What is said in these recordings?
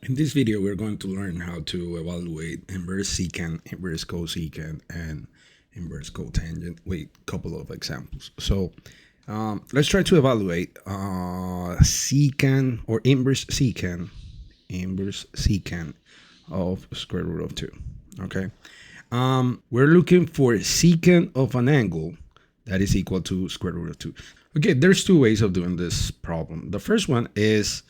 In this video, we're going to learn how to evaluate inverse secant, inverse cosecant, and inverse cotangent with a couple of examples. So let's try to evaluate secant or inverse secant of square root of 2. Okay. We're looking for secant of an angle that is equal to square root of 2. Okay, there's two ways of doing this problem. The first one is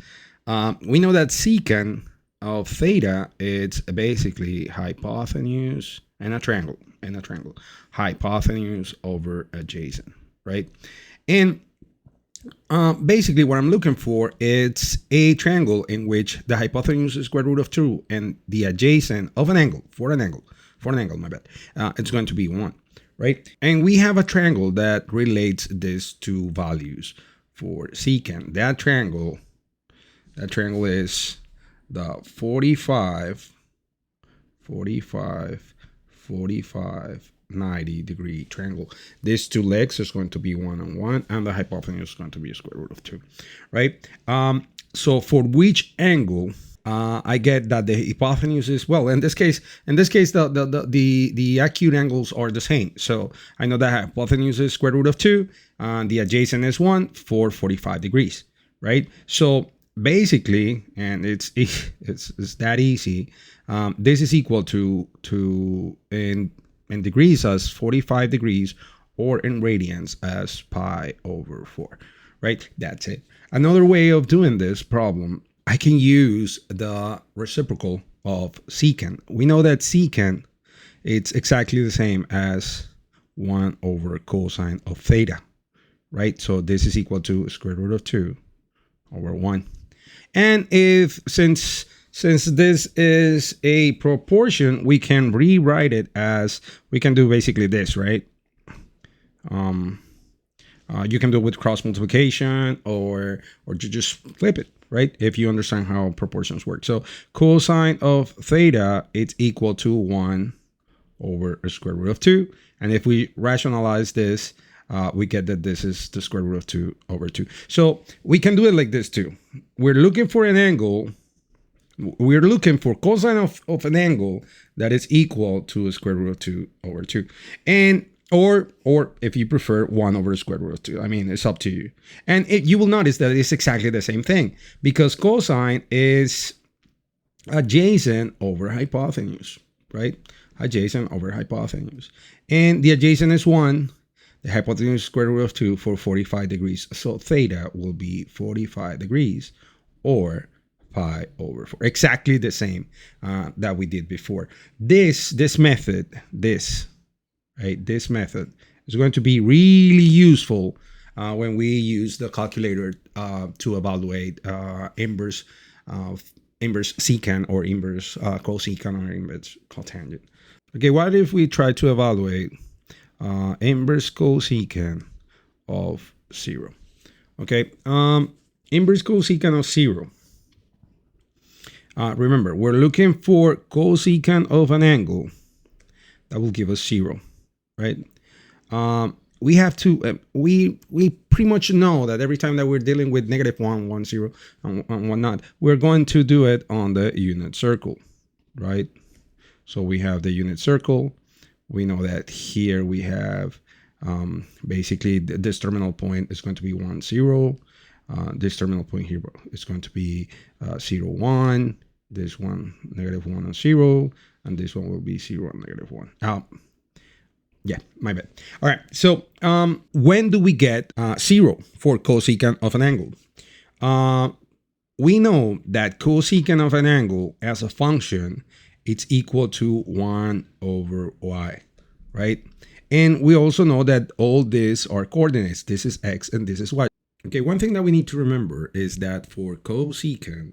we know that secant of theta, it's basically hypotenuse and a triangle, hypotenuse over adjacent, right? And basically what I'm looking for, it's a triangle in which the hypotenuse is square root of 2 and the adjacent of an angle, for an angle, my bad, it's going to be 1, right? And we have a triangle that relates these two values for secant. That triangle is the 45, 90 degree triangle. These two legs is going to be 1 and 1, and the hypotenuse is going to be square root of 2, right? So for which angle I get that the hypotenuse is, well, in this case the acute angles are the same. So I know that hypotenuse is square root of 2 and the adjacent is 1 for 45 degrees, right? So basically, and it's that easy, this is equal to in degrees as 45 degrees, or in radians as pi over 4, right? That's it. Another way of doing this problem, I can use the reciprocal of secant. We know that secant, it's exactly the same as 1 over cosine of theta, right? So this is equal to square root of 2 over 1. And since this is a proportion, we can rewrite it as, we can do basically this, right? You can do it with cross multiplication, or you just flip it, right? If you understand how proportions work. So cosine of theta, it's equal to 1 over a square root of 2. And if we rationalize this, we get that this is the square root of 2 over 2. So we can do it like this too. We're looking for an angle. We're looking for cosine of an angle that is equal to a square root of 2 over 2. And or if you prefer, 1 over the square root of 2. I mean, it's up to you. And you will notice that it's exactly the same thing, because cosine is adjacent over hypotenuse, right? Adjacent over hypotenuse. And the adjacent is 1. The hypotenuse is square root of 2 for 45 degrees. So theta will be 45 degrees, or pi over 4. Exactly the same that we did before. This method is going to be really useful when we use the calculator to evaluate inverse secant, or inverse cosecant, or inverse cotangent. Okay, what if we try to evaluate inverse cosecant of 0? Okay, inverse cosecant of 0. Remember, we're looking for cosecant of an angle that will give us 0, right? We have to, we pretty much know that every time that we're dealing with -1, 1, 0, and whatnot, we're going to do it on the unit circle, right? So we have the unit circle. We know that here we have basically this terminal point is going to be 1, 0. This terminal point here is going to be 0, 1. This one, -1 and 0. And this one will be 0 and -1. Yeah, my bad. All right. So when do we get 0 for cosecant of an angle? We know that cosecant of an angle as a function, it's equal to 1 over y, right? And we also know that all these are coordinates. This is x and this is y. Okay, one thing that we need to remember is that for cosecant,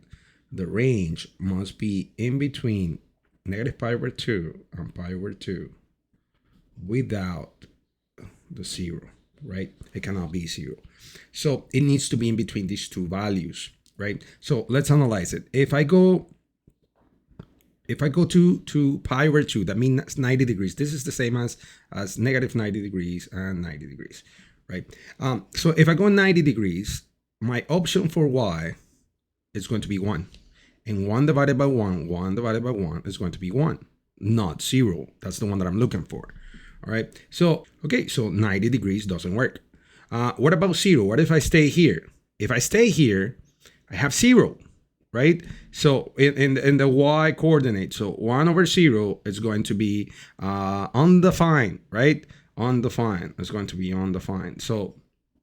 the range must be in between -pi over 2 and pi over 2 without the 0, right? It cannot be 0. So it needs to be in between these two values, right? So let's analyze it. If I go to pi over 2, that means 90 degrees. This is the same as -90 degrees and 90 degrees, right? So if I go 90 degrees, my option for y is going to be 1. And 1 divided by 1 divided by 1 is going to be 1, not 0. That's the one that I'm looking for. All right. So, okay, so 90 degrees doesn't work. What about 0? What if I stay here? If I stay here, I have 0, right? So in the y coordinate, so 1 over 0 is going to be undefined, right? Undefined. It's going to be undefined. So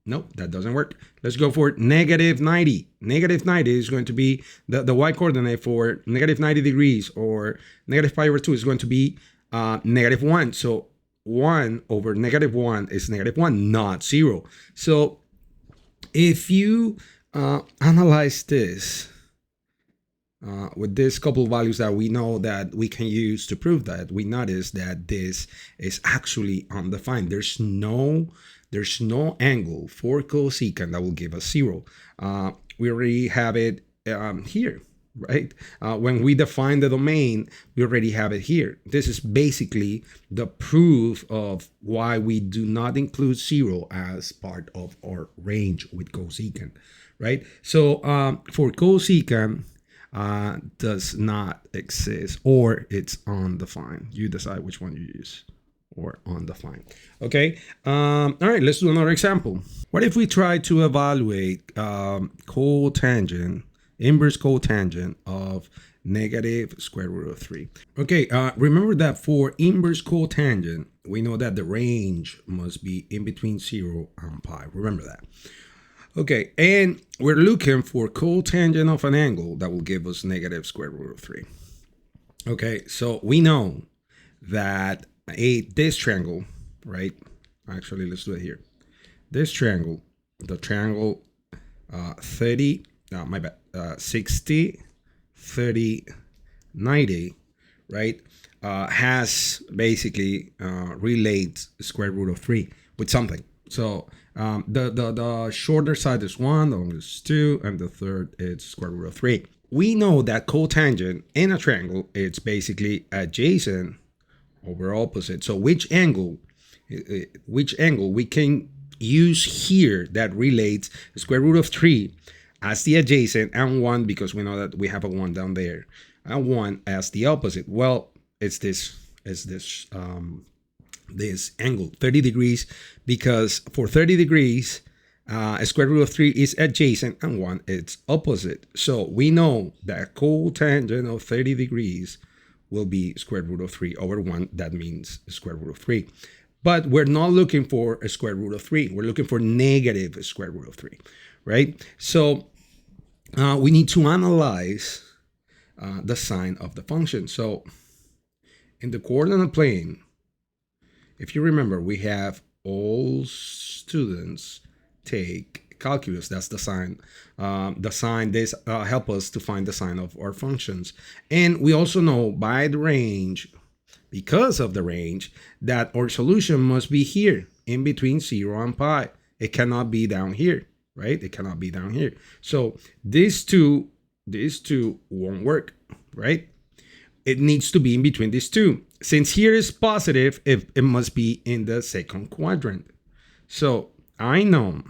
nope, that doesn't work. Let's go for negative 90. Negative 90 is going to be the y coordinate for negative 90 degrees, or negative pi over 2 is going to be negative 1. So 1 over negative 1 is negative 1, not 0. So if you analyze this with this couple of values that we know that we can use to prove that, we notice that this is actually undefined. There's no angle for cosecant that will give us 0. We already have it here, right? When we define the domain, we already have it here. This is basically the proof of why we do not include 0 as part of our range with cosecant, right? So for cosecant, does not exist, or it's undefined. You decide which one you use, or undefined. Okay. All right, let's do another example. What if we try to evaluate cotangent, inverse cotangent of negative square root of 3? Okay, remember that for inverse cotangent, we know that the range must be in between 0 and pi. Remember that. Okay, and we're looking for cotangent of an angle that will give us negative square root of 3. Okay, so we know that this triangle, right? Actually, let's do it here. This triangle, the triangle 60, 30, 90, right? Has basically relates square root of 3 with something. So the shorter side is 1, the longer is 2, and the third is square root of 3. We know that cotangent in a triangle, it's basically adjacent over opposite. So which angle we can use here that relates square root of 3 as the adjacent, and 1, because we know that we have a 1 down there, and 1 as the opposite. Well, it's this angle 30 degrees, because for 30 degrees square root of 3 is adjacent and 1 is opposite. So we know that cotangent of 30 degrees will be square root of 3 over 1. That means square root of 3. But we're not looking for a square root of 3. We're looking for negative square root of 3, right? So we need to analyze the sign of the function. So in the coordinate plane, if you remember, we have all students take calculus. That's the sign. This help us to find the sign of our functions. And we also know by the range, because of the range, that our solution must be here in between 0 and pi. It cannot be down here, right? It cannot be down here. So these two won't work, right? It needs to be in between these two. Since here is positive, it must be in the second quadrant. So I know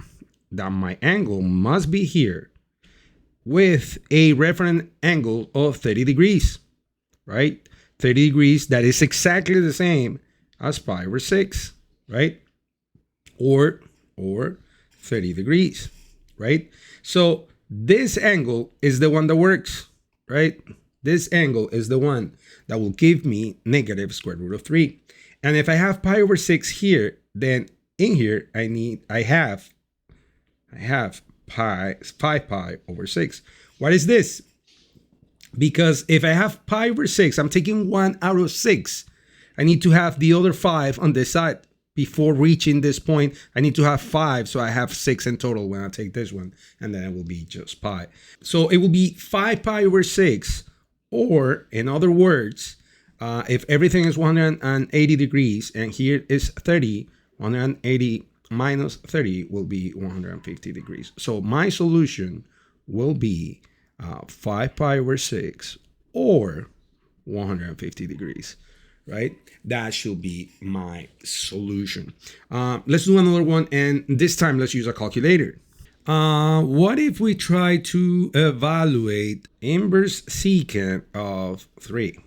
that my angle must be here with a reference angle of 30 degrees, right? 30 degrees, that is exactly the same as pi over 6, right? Or 30 degrees, right? So this angle is the one that works, right? This angle is the one that will give me negative square root of 3. And if I have pi over 6 here, then in here I have 5 pi over 6. What is this? Because if I have pi over 6, I'm taking 1 out of 6. I need to have the other 5 on this side. Before reaching this point, I need to have 5, so I have 6 in total when I take this one, and then it will be just pi. So it will be 5 pi over 6, or in other words, if everything is 180 degrees and here is 30, 180 minus 30 will be 150 degrees. So my solution will be 5 pi over 6 or 150 degrees, right? That should be my solution. Let's do another one, and this time let's use a calculator. What if we try to evaluate inverse secant of 3,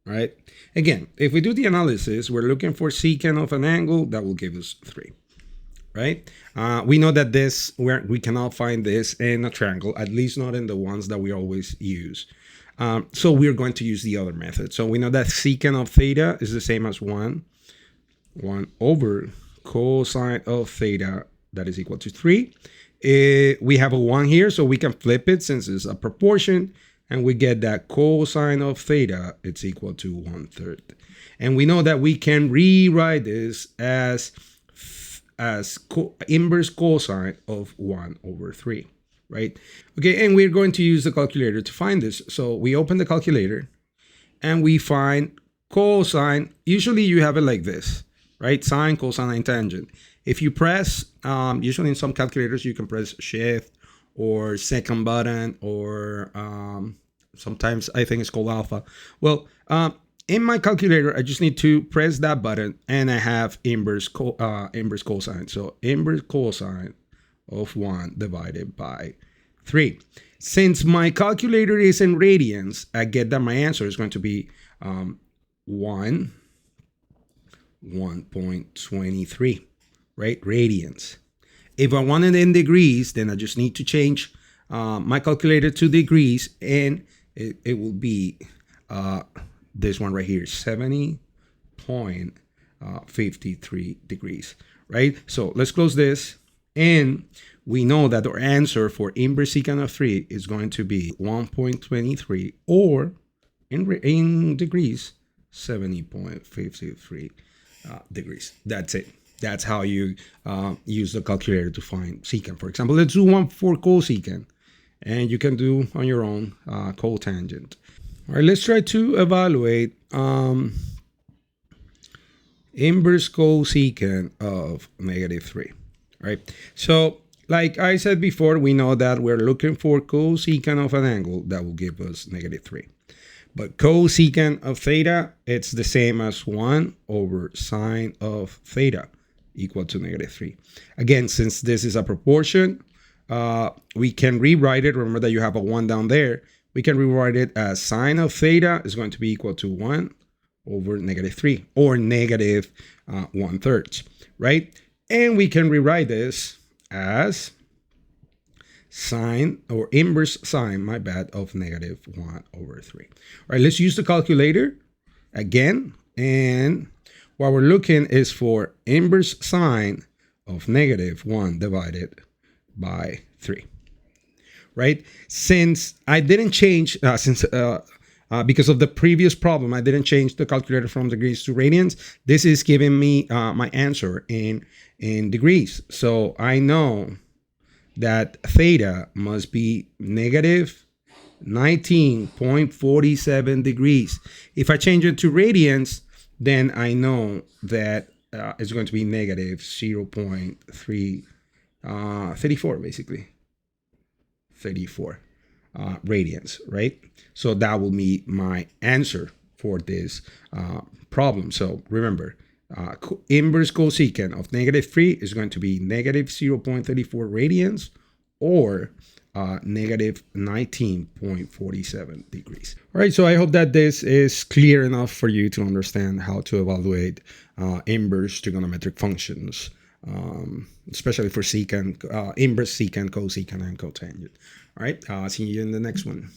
right? Again, if we do the analysis, we're looking for secant of an angle that will give us 3, right? We know that we cannot find this in a triangle, at least not in the ones that we always use. So we're going to use the other method. So we know that secant of theta is the same as 1 over cosine of theta, that is equal to 3. We have a 1 here, so we can flip it since it's a proportion, and we get that cosine of theta, it's equal to 1/3. And we know that we can rewrite this as inverse cosine of 1 over 3, right? Okay, and we're going to use the calculator to find this. So we open the calculator, and we find cosine. Usually you have it like this, right? Sine, cosine, tangent. If you press, usually in some calculators, you can press shift or second button, or sometimes I think it's called alpha. Well, in my calculator, I just need to press that button and I have inverse cosine. So inverse cosine of 1 divided by 3. Since my calculator is in radians, I get that my answer is going to be 1.23. right? Radians. If I want it in degrees, then I just need to change my calculator to degrees, and it will be this one right here, 70.53 degrees, right? So let's close this, and we know that our answer for inverse secant of 3 is going to be 1.23, or in degrees, 70.53 degrees. That's it. That's how you use the calculator to find secant. For example, let's do one for cosecant, and you can do on your own cotangent. All right, let's try to evaluate inverse cosecant of -3, right? So, like I said before, we know that we're looking for cosecant of an angle that will give us -3. But cosecant of theta, it's the same as 1 over sine of theta, equal to -3. Again, since this is a proportion, we can rewrite it. Remember that you have a 1 down there. We can rewrite it as sine of theta is going to be equal to 1 over -3, or -1/3, right? And we can rewrite this as sine, or inverse sine, my bad, of -1 over 3. All right, let's use the calculator again, and what we're looking is for inverse sine of -1 divided by 3, right? Since I didn't change, because of the previous problem, I didn't change the calculator from degrees to radians. This is giving me my answer in degrees. So I know that theta must be -19.47 degrees. If I change it to radians, then I know that it's going to be -0.34, basically. 34 radians, right? So that will be my answer for this problem. So remember, inverse cosecant of -3 is going to be -0.34 radians, or -19.47 degrees. All right, so I hope that this is clear enough for you to understand how to evaluate inverse trigonometric functions, especially for secant, inverse secant, cosecant, and cotangent. All right, see you in the next one.